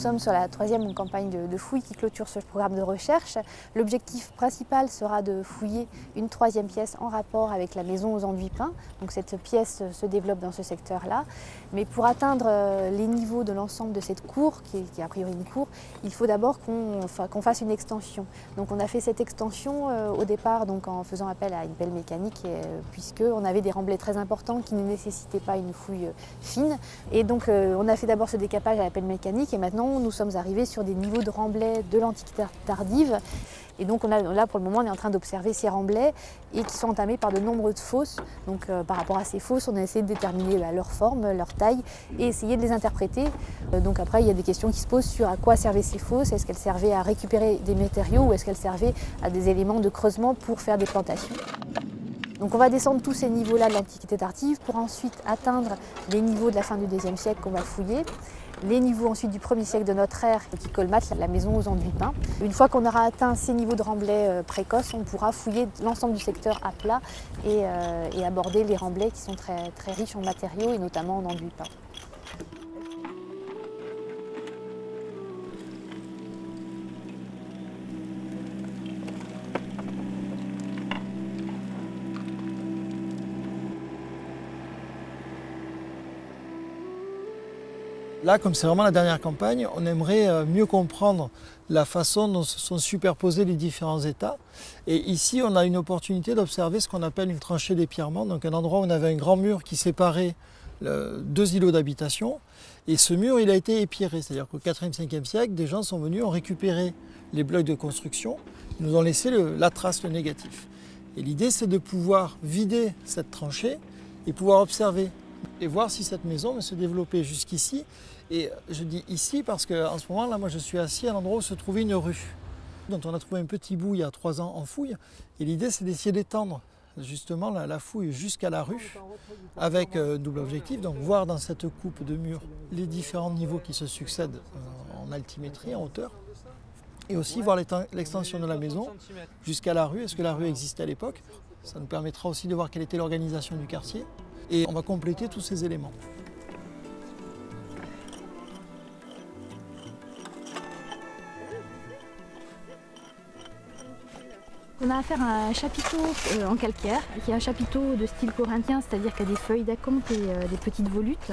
sommes sur la troisième campagne de fouilles qui clôture ce programme de recherche. L'objectif principal sera de fouiller une troisième pièce en rapport avec la maison aux enduits peints. Donc cette pièce se développe dans ce secteur-là. Mais pour atteindre les niveaux de l'ensemble de cette cour, qui est a priori une cour, il faut d'abord qu'on fasse une extension. Donc on a fait cette extension au départ donc en faisant appel à une pelle mécanique puisqu'on avait des remblais très importants qui ne nécessitaient pas une fouille fine. Et donc on a fait d'abord ce décapage à la pelle mécanique et maintenant nous sommes arrivés sur des niveaux de remblais de l'Antiquité tardive. Et donc là pour le moment on est en train d'observer ces remblais et qui sont entamés par de nombreuses fosses. Donc par rapport à ces fosses on a essayé de déterminer leur forme, leur taille et essayer de les interpréter. Donc après il y a des questions qui se posent sur à quoi servaient ces fosses, est-ce qu'elles servaient à récupérer des matériaux ou est-ce qu'elles servaient à des éléments de creusement pour faire des plantations. Donc on va descendre tous ces niveaux-là de l'Antiquité tardive pour ensuite atteindre les niveaux de la fin du IIe siècle qu'on va fouiller, les niveaux ensuite du 1er siècle de notre ère qui colmatent la maison aux enduits peints. Une fois qu'on aura atteint ces niveaux de remblais précoces, on pourra fouiller l'ensemble du secteur à plat et aborder les remblais qui sont très, très riches en matériaux et notamment en enduits peints. Là, comme c'est vraiment la dernière campagne, on aimerait mieux comprendre la façon dont se sont superposés les différents états. Et ici, on a une opportunité d'observer ce qu'on appelle une tranchée d'épièrement, donc un endroit où on avait un grand mur qui séparait deux îlots d'habitation. Et ce mur, il a été épierré, c'est-à-dire qu'au 4e, 5e siècle, des gens sont venus, ont récupéré les blocs de construction, ils nous ont laissé la trace, le négatif. Et l'idée, c'est de pouvoir vider cette tranchée et pouvoir observer et voir si cette maison se développait jusqu'ici. Et je dis ici parce qu'en ce moment, là, moi, je suis assis à l'endroit où se trouvait une rue, dont on a trouvé un petit bout il y a 3 ans en fouille. Et l'idée, c'est d'essayer d'étendre justement la fouille jusqu'à la rue, avec double objectif, donc voir dans cette coupe de mur les différents niveaux qui se succèdent en altimétrie, en hauteur. Et aussi voir l'extension de la maison jusqu'à la rue. Est-ce que la rue existait à l'époque? Ça nous permettra aussi de voir quelle était l'organisation du quartier. Et on va compléter tous ces éléments. On a affaire à un chapiteau en calcaire, qui est un chapiteau de style corinthien, c'est-à-dire qu'il y a des feuilles d'acanthe et des petites volutes.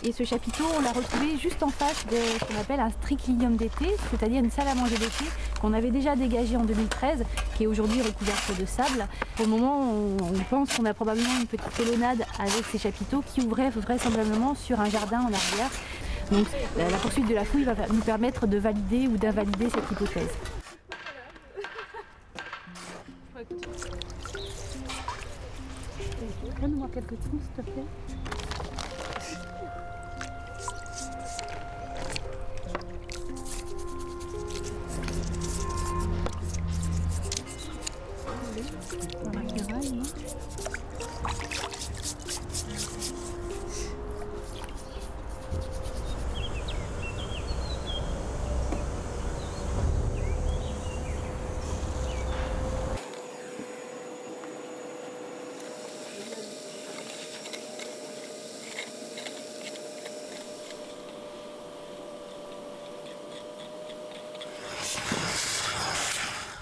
Et ce chapiteau, on l'a retrouvé juste en face de ce qu'on appelle un striclium d'été, c'est-à-dire une salle à manger d'été qu'on avait déjà dégagée en 2013, qui est aujourd'hui recouverte de sable. Pour le moment, on pense qu'on a probablement une petite colonnade avec ces chapiteaux qui ouvraient vraisemblablement sur un jardin en arrière. Donc la poursuite de la fouille va nous permettre de valider ou d'invalider cette hypothèse. Donne-moi quelques trous, s'il te plaît.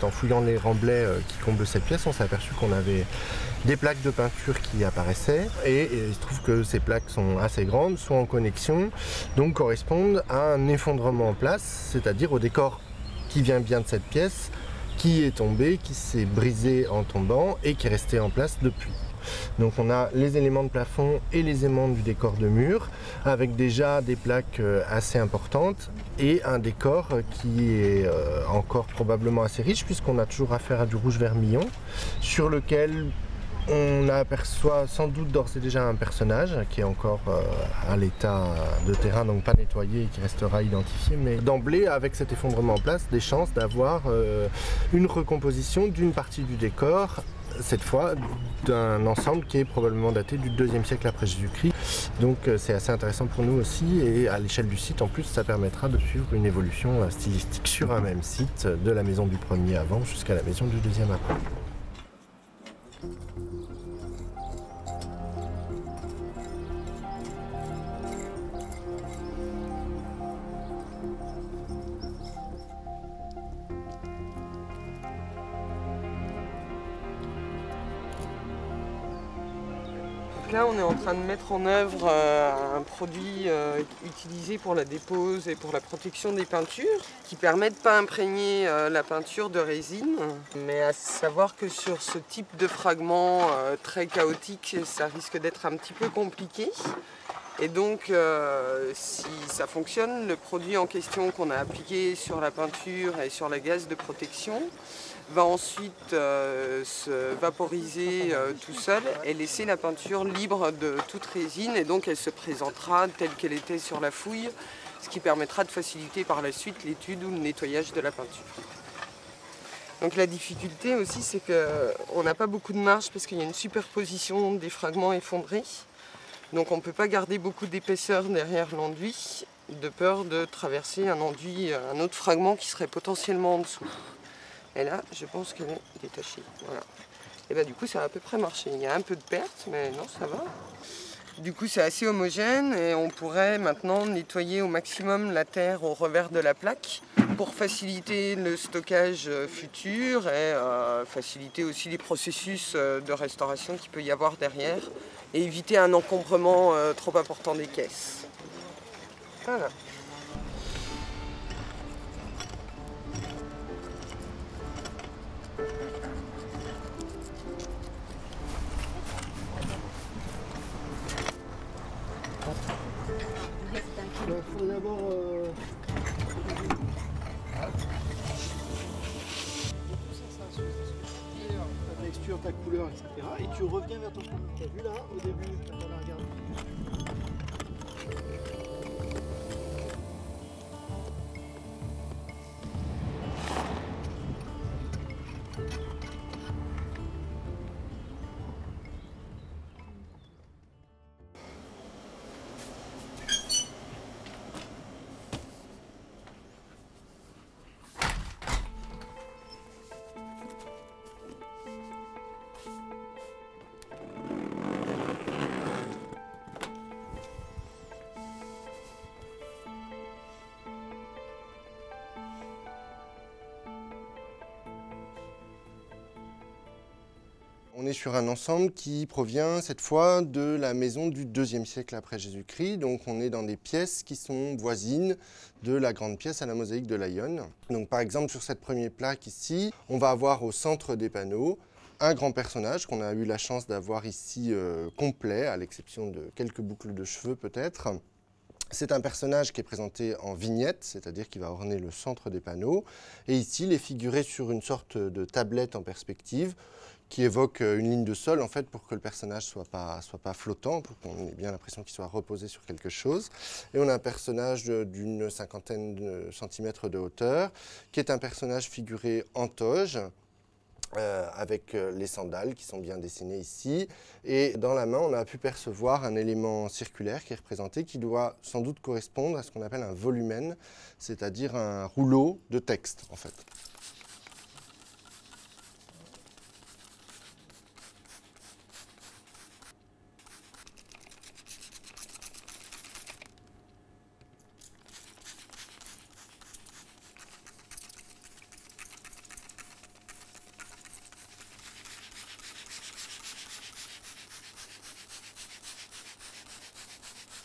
En fouillant les remblais qui comblent cette pièce, on s'est aperçu qu'on avait des plaques de peinture qui apparaissaient et il se trouve que ces plaques sont assez grandes, sont en connexion, donc correspondent à un effondrement en place, c'est-à-dire au décor qui vient bien de cette pièce, qui est tombé, qui s'est brisé en tombant et qui est resté en place depuis. Donc on a les éléments de plafond et les éléments du décor de mur avec déjà des plaques assez importantes et un décor qui est encore probablement assez riche puisqu'on a toujours affaire à du rouge vermillon sur lequel on aperçoit sans doute d'ores et déjà un personnage qui est encore à l'état de terrain, donc pas nettoyé et qui restera identifié, mais d'emblée avec cet effondrement en place, des chances d'avoir une recomposition d'une partie du décor, cette fois d'un ensemble qui est probablement daté du 2e siècle après Jésus-Christ. Donc c'est assez intéressant pour nous aussi et à l'échelle du site en plus ça permettra de suivre une évolution stylistique sur un même site de la maison du 1er avant jusqu'à la maison du 2e après. Donc là, on est en train de mettre en œuvre un produit utilisé pour la dépose et pour la protection des peintures, qui permet de ne pas imprégner la peinture de résine. Mais à savoir que sur ce type de fragment très chaotique, ça risque d'être un petit peu compliqué. Et donc, si ça fonctionne, le produit en question qu'on a appliqué sur la peinture et sur la gaze de protection va ensuite se vaporiser tout seul et laisser la peinture libre de toute résine, et donc elle se présentera telle qu'elle était sur la fouille, ce qui permettra de faciliter par la suite l'étude ou le nettoyage de la peinture. Donc la difficulté aussi, c'est qu'on n'a pas beaucoup de marge parce qu'il y a une superposition des fragments effondrés. Donc on ne peut pas garder beaucoup d'épaisseur derrière l'enduit, de peur de traverser un enduit, un autre fragment qui serait potentiellement en dessous. Et là, je pense qu'elle est détachée. Voilà. Et bien du coup, ça a à peu près marché. Il y a un peu de perte, mais non, ça va. Du coup, c'est assez homogène et on pourrait maintenant nettoyer au maximum la terre au revers de la plaque pour faciliter le stockage futur et faciliter aussi les processus de restauration qu'il peut y avoir derrière et éviter un encombrement trop important des caisses. Voilà. Il faut d'abord ta texture, ta couleur, etc. Et tu reviens vers ton produit. Tu as vu là, au début, quand on a regardé. On est sur un ensemble qui provient cette fois de la maison du IIe siècle après Jésus-Christ. Donc on est dans des pièces qui sont voisines de la grande pièce à la mosaïque de Laïon. Donc par exemple sur cette première plaque ici, on va avoir au centre des panneaux un grand personnage qu'on a eu la chance d'avoir ici complet, à l'exception de quelques boucles de cheveux peut-être. C'est un personnage qui est présenté en vignette, c'est-à-dire qui va orner le centre des panneaux. Et ici, il est figuré sur une sorte de tablette en perspective qui évoque une ligne de sol en fait pour que le personnage soit pas flottant, pour qu'on ait bien l'impression qu'il soit reposé sur quelque chose. Et on a un personnage d'une cinquantaine de centimètres de hauteur, qui est un personnage figuré en toge, avec les sandales qui sont bien dessinées ici. Et dans la main, on a pu percevoir un élément circulaire qui est représenté, qui doit sans doute correspondre à ce qu'on appelle un volumen, c'est-à-dire un rouleau de texte en fait.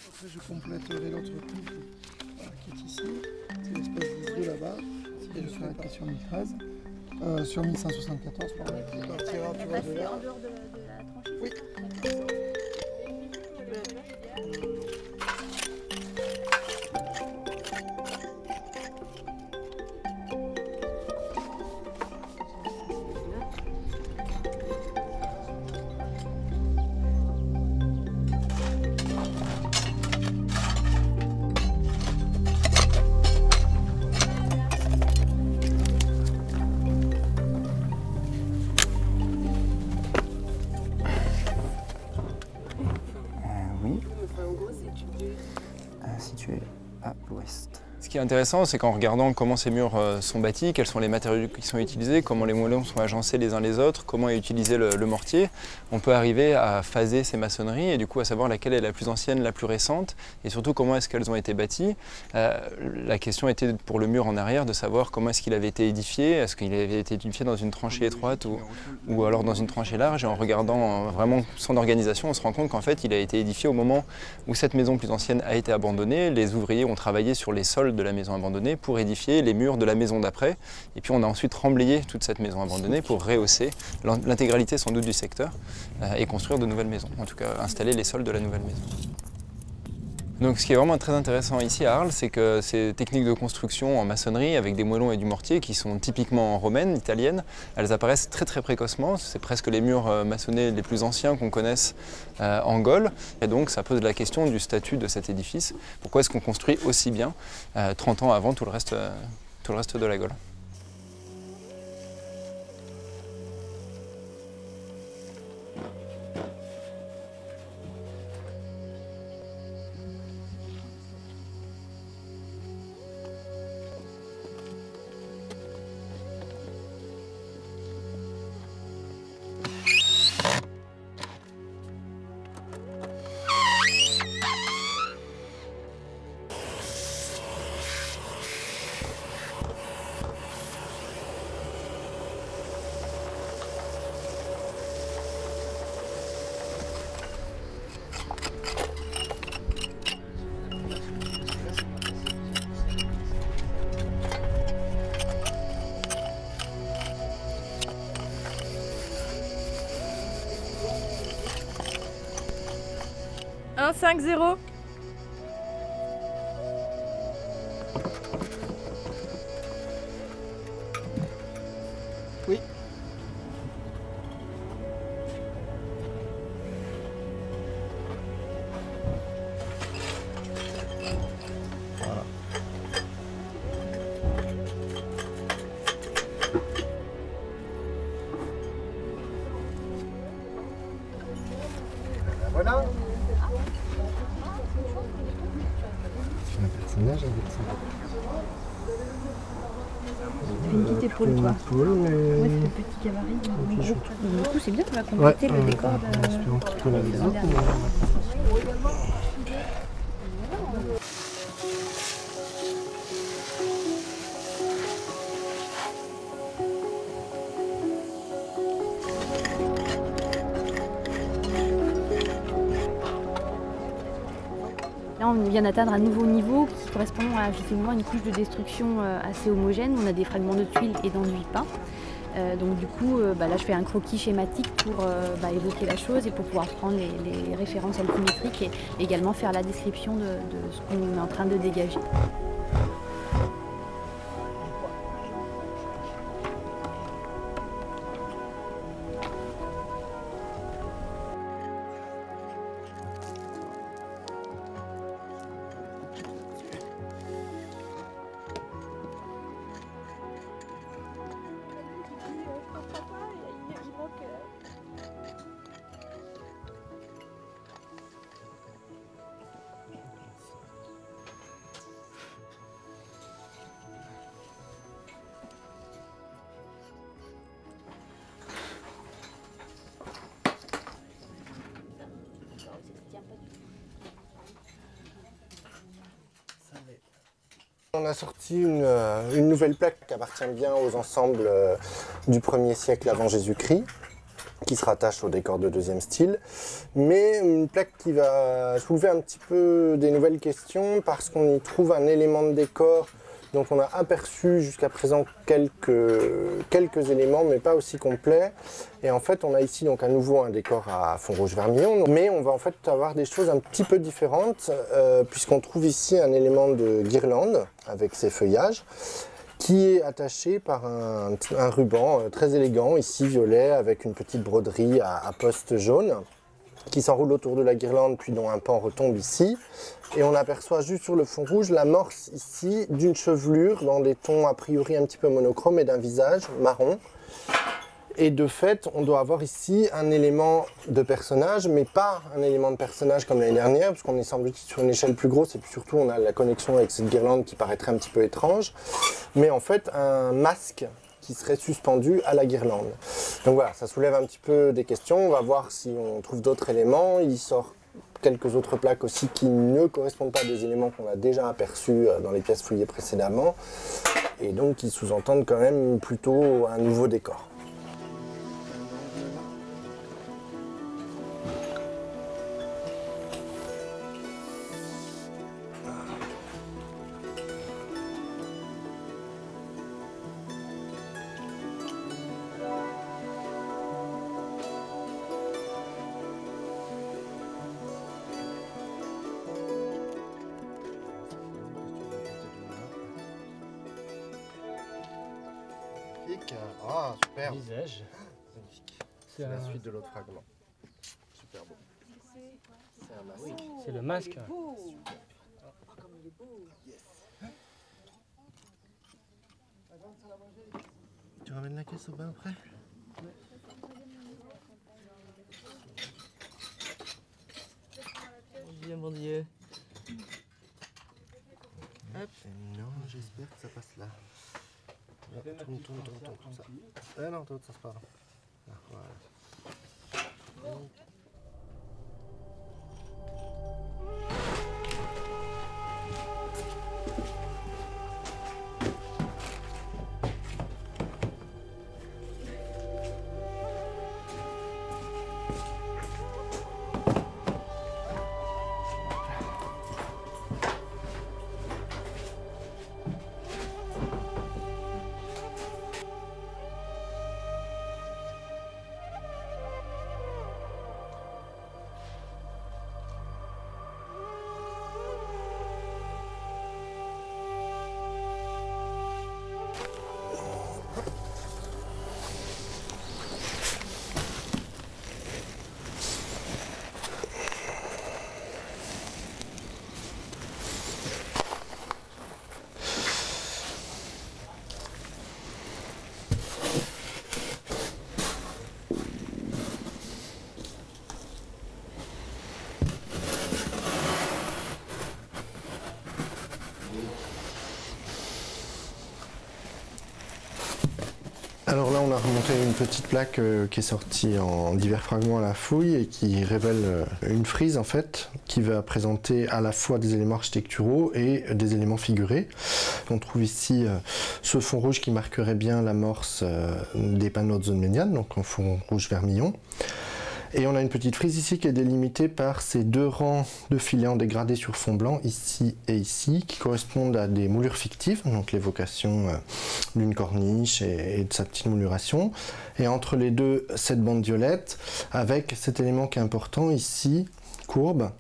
Après, je compléterai l'autre coupe qui est ici. C'est l'espèce d'ISO là-bas. Et je fais la sur 1013. Sur 1174, pardon. Qui partira, tu vois, de là. En dehors de la tranchée. Oui. qui est intéressant, c'est qu'en regardant comment ces murs sont bâtis, quels sont les matériaux qui sont utilisés, comment les moellons sont agencés les uns les autres, comment est utilisé le mortier, on peut arriver à phaser ces maçonneries et du coup à savoir laquelle est la plus ancienne, la plus récente et surtout comment est-ce qu'elles ont été bâties. La question était pour le mur en arrière de savoir comment est-ce qu'il avait été édifié, est-ce qu'il avait été édifié dans une tranchée étroite ou alors dans une tranchée large, et en regardant vraiment son organisation, on se rend compte qu'en fait il a été édifié au moment où cette maison plus ancienne a été abandonnée. Les ouvriers ont travaillé sur les sols de la maison abandonnée pour édifier les murs de la maison d'après. Et puis on a ensuite remblayé toute cette maison abandonnée pour rehausser l'intégralité sans doute du secteur et construire de nouvelles maisons. En tout cas, installer les sols de la nouvelle maison. Donc ce qui est vraiment très intéressant ici à Arles, c'est que ces techniques de construction en maçonnerie avec des moellons et du mortier qui sont typiquement romaines, italiennes, elles apparaissent très précocement. C'est presque les murs maçonnés les plus anciens qu'on connaisse en Gaule. Et donc ça pose la question du statut de cet édifice. Pourquoi est-ce qu'on construit aussi bien 30 ans avant tout le reste de la Gaule? Un 5-0. Oui. Voilà. Voilà. Un personnage avec ça. Une petite épaule, quoi. Ouais, c'est le petit gabarit. Du coup, c'est bien, ça va compléter le décor de... Un petit peu la maison. Là, on vient d'atteindre un nouveau niveau qui correspond à justement une couche de destruction assez homogène. On a des fragments de tuiles et d'enduit peint. Donc du coup, là je fais un croquis schématique pour évoquer la chose et pour pouvoir prendre les références altimétriques et également faire la description de ce qu'on est en train de dégager. On a sorti une nouvelle plaque qui appartient bien aux ensembles du 1er siècle avant Jésus-Christ, qui se rattache au décor de deuxième style, mais une plaque qui va soulever un petit peu des nouvelles questions parce qu'on y trouve un élément de décor dont on a aperçu jusqu'à présent quelques éléments, mais pas aussi complets. Et en fait, on a ici donc à nouveau un décor à fond rouge-vermillon, mais on va en fait avoir des choses un petit peu différentes, puisqu'on trouve ici un élément de guirlande avec ses feuillages, qui est attaché par un ruban très élégant, ici violet, avec une petite broderie à poste jaune, qui s'enroule autour de la guirlande, puis dont un pan retombe ici. Et on aperçoit juste sur le fond rouge l'amorce ici d'une chevelure dans des tons a priori un petit peu monochromes et d'un visage marron. Et de fait, on doit avoir ici un élément de personnage, mais pas un élément de personnage comme l'année dernière, parce qu'on est semble-t-il sur une échelle plus grosse, et puis surtout on a la connexion avec cette guirlande qui paraîtrait un petit peu étrange, mais en fait un masque qui serait suspendu à la guirlande. Donc voilà, ça soulève un petit peu des questions, on va voir si on trouve d'autres éléments. Il sort quelques autres plaques aussi qui ne correspondent pas à des éléments qu'on a déjà aperçus dans les pièces fouillées précédemment, et donc qui sous-entendent quand même plutôt un nouveau décor. Ah, super. Visage. Magnifique. C'est la suite de l'autre fragment. Super beau. C'est un masque. C'est le masque. Tu ramènes la caisse au bain après? Bien bon Dieu. Hop. Non, j'espère que ça passe là. Tourne, comme ça. Ah non, ça se part. Ah, voilà. Alors là, on a remonté une petite plaque qui est sortie en divers fragments à la fouille et qui révèle une frise en fait qui va présenter à la fois des éléments architecturaux et des éléments figurés. On trouve ici ce fond rouge qui marquerait bien l'amorce des panneaux de zone médiane, donc en fond rouge vermillon. Et on a une petite frise ici qui est délimitée par ces deux rangs de filets en dégradé sur fond blanc, ici et ici, qui correspondent à des moulures fictives, donc l'évocation d'une corniche et de sa petite mouluration. Et entre les deux, cette bande violette, avec cet élément qui est important ici, courbe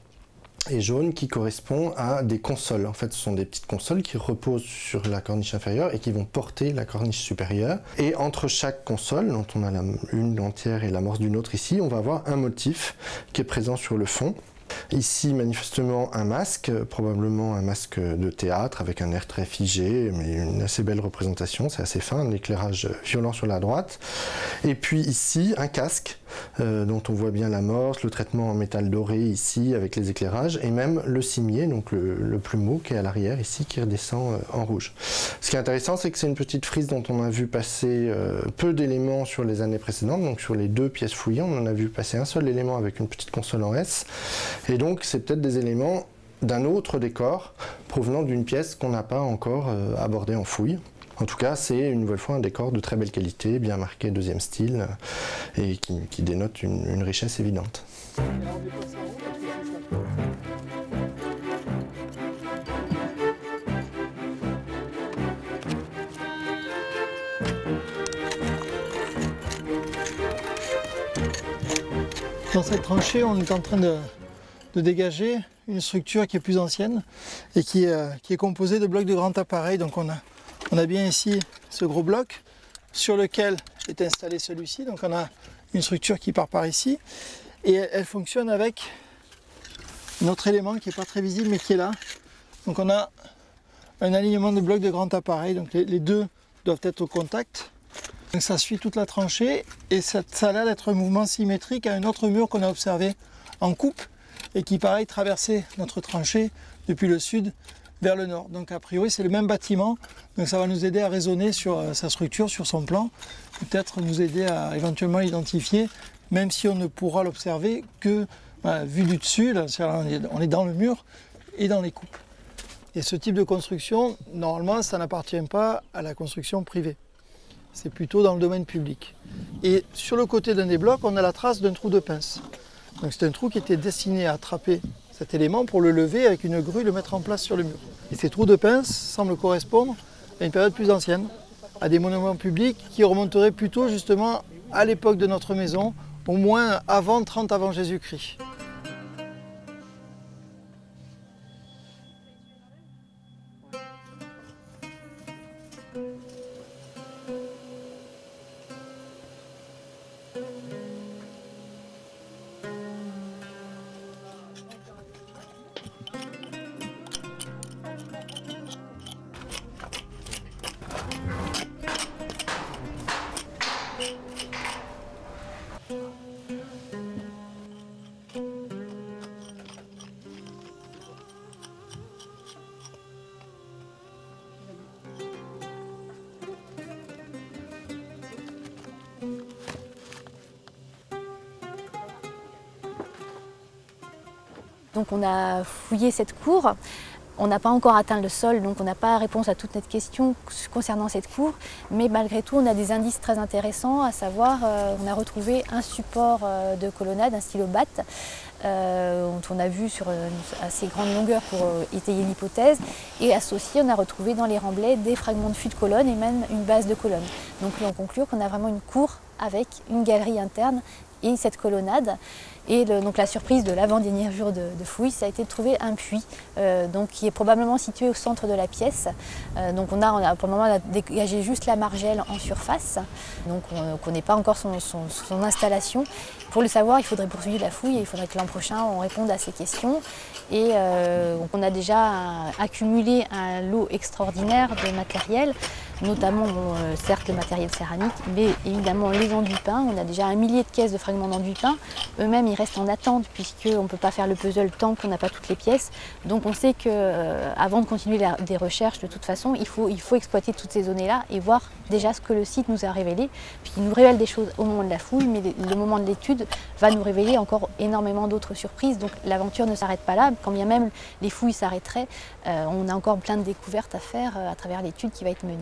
et jaune, qui correspond à des consoles. En fait, ce sont des petites consoles qui reposent sur la corniche inférieure et qui vont porter la corniche supérieure. Et entre chaque console, dont on a une entière et l'amorce d'une autre ici, on va avoir un motif qui est présent sur le fond. Ici, manifestement, un masque, probablement un masque de théâtre avec un air très figé, mais une assez belle représentation, c'est assez fin, un éclairage violent sur la droite. Et puis ici, un casque dont on voit bien l'amorce, le traitement en métal doré ici avec les éclairages, et même le cimier, donc le plumeau qui est à l'arrière ici, qui redescend en rouge. Ce qui est intéressant, c'est que c'est une petite frise dont on a vu passer peu d'éléments sur les années précédentes, donc sur les deux pièces fouillées, on en a vu passer un seul élément avec une petite console en S. Et donc, c'est peut-être des éléments d'un autre décor provenant d'une pièce qu'on n'a pas encore abordée en fouille. En tout cas, c'est une nouvelle fois un décor de très belle qualité, bien marqué deuxième style, et qui dénote une richesse évidente. Dans cette tranchée, on est en train de dégager une structure qui est plus ancienne et qui est composée de blocs de grand appareil. Donc on a bien ici ce gros bloc sur lequel est installé celui-ci. Donc on a une structure qui part par ici et elle fonctionne avec un autre élément qui n'est pas très visible mais qui est là. Donc on a un alignement de blocs de grand appareil. Donc les deux doivent être au contact. Donc ça suit toute la tranchée et ça a l'air d'être un mouvement symétrique à un autre mur qu'on a observé en coupe et qui pareil traversait notre tranchée depuis le sud vers le nord. Donc a priori c'est le même bâtiment, donc ça va nous aider à raisonner sur sa structure, sur son plan, peut-être nous aider à éventuellement l'identifier, même si on ne pourra l'observer que vu du dessus, là, on est dans le mur et dans les coupes. Et ce type de construction, normalement ça n'appartient pas à la construction privée. C'est plutôt dans le domaine public. Et sur le côté d'un des blocs, on a la trace d'un trou de pince. Donc c'est un trou qui était destiné à attraper cet élément pour le lever avec une grue et le mettre en place sur le mur. Et ces trous de pince semblent correspondre à une période plus ancienne, à des monuments publics qui remonteraient plutôt justement à l'époque de notre maison, au moins avant 30 avant Jésus-Christ. Donc on a fouillé cette cour, on n'a pas encore atteint le sol, donc on n'a pas réponse à toutes notre questions concernant cette cour, mais malgré tout on a des indices très intéressants, à savoir on a retrouvé un support de colonnade, un stylobatte, dont on a vu sur une assez grande longueur pour étayer l'hypothèse, et associé on a retrouvé dans les remblais des fragments de fût de colonne et même une base de colonne. Donc là on conclut qu'on a vraiment une cour avec une galerie interne et cette colonnade. Et donc la surprise de l'avant-dernier jour de fouilles, ça a été de trouver un puits donc, qui est probablement situé au centre de la pièce. Donc pour le moment on a dégagé juste la margelle en surface, donc on ne connaît pas encore son installation. Pour le savoir, il faudrait poursuivre la fouille et il faudrait que l'an prochain on réponde à ces questions. Et donc on a déjà accumulé un lot extraordinaire de matériel, notamment certes le matériel céramique, mais évidemment les enduits peints. On a déjà 1 millier de caisses de fragments d'enduits peints. Eux-mêmes ils restent en attente puisqu'on ne peut pas faire le puzzle tant qu'on n'a pas toutes les pièces. Donc on sait qu'avant de continuer des recherches, de toute façon, il faut exploiter toutes ces zones-là et voir déjà ce que le site nous a révélé. Puisqu'il nous révèle des choses au moment de la fouille, mais le moment de l'étude va nous révéler encore énormément d'autres surprises. Donc l'aventure ne s'arrête pas là, quand bien même les fouilles s'arrêteraient, on a encore plein de découvertes à faire à travers l'étude qui va être menée.